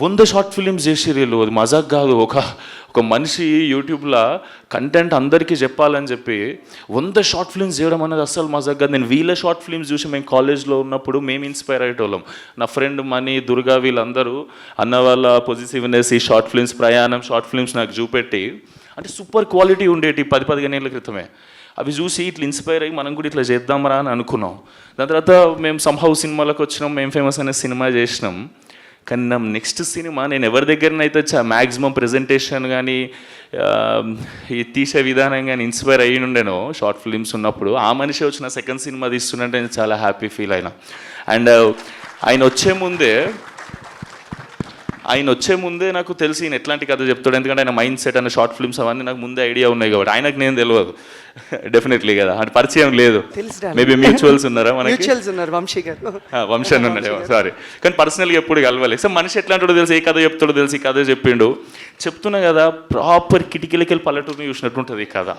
100 short films చేసిర్రు వీళ్ళు. అది మజాక్ కాదు. ఒక మనిషి యూట్యూబ్లో కంటెంట్ అందరికీ చెప్పాలని చెప్పి 100 షార్ట్ ఫిల్మ్స్ చేయడం అనేది అస్సలు మజాక్ కాదు. నేను వీళ్ళ షార్ట్ ఫిల్మ్స్ చూసి మేము కాలేజ్లో ఉన్నప్పుడు మేము ఇన్స్పైర్ అయ్యేటోళ్ళం. నా ఫ్రెండ్ మనీ, దుర్గా వీళ్ళందరూ అన్న వాళ్ళ పొజిటివ్నెస్, ఈ షార్ట్ ఫిల్మ్స్, ప్రయాణం షార్ట్ ఫిల్మ్స్ నాకు చూపెట్టి, అంటే సూపర్ క్వాలిటీ ఉండేటి 10-15 ఏళ్ళ క్రితమే. అవి చూసి ఇట్లా ఇన్స్పైర్ అయ్యి మనం కూడా ఇట్లా చేద్దామరా అని అనుకున్నాం. దాని తర్వాత మేము సంహౌ సినిమాలకు వచ్చినాం, మేము ఫేమస్ అనే సినిమా చేసినాం. కానీ నా నెక్స్ట్ సినిమా నేను ఎవరి దగ్గరనైతే మ్యాక్సిమం ప్రెజెంటేషన్ కానీ ఈ తీసే విధానం కానీ ఇన్స్పైర్ అయ్యి ఉండేనో షార్ట్ ఫిలిమ్స్ ఉన్నప్పుడు, ఆ మనిషి వచ్చిన సెకండ్ సినిమా తీస్తున్నట్టే నేను చాలా హ్యాపీ ఫీల్ అయినా. అండ్ ఆయన వచ్చే ముందే నాకు తెలిసి ఈయన ఎట్లాంటి కథ చెప్తాడు, ఎందుకంటే ఆయన మైండ్ సెట్ అనే షార్ట్ ఫిల్మ్స్ అవన్నీ నాకు ముందే ఐడియా ఉన్నాయి కాబట్టి. ఆయనకు నేను తెలియదు డెఫినెట్లీ కదా, అంటే పరిచయం లేదు. మేబీ మ్యూచువల్స్ ఉన్నారా మనకి? వంశీ అని ఉన్నాడు, సారీ. కానీ పర్సనల్గా ఎప్పుడు కలవాలి. సో మనిషి ఎట్లాంటాడో తెలిసి, ఏ కథ చెప్తాడో తెలిసి ఈ కథ చెప్పిండు. చెప్తున్నా కదా, ప్రాపర్ కిటికీలకి వెళ్ళి పల్లెటూరుని చూసినట్టు ఉంటుంది ఈ కథ.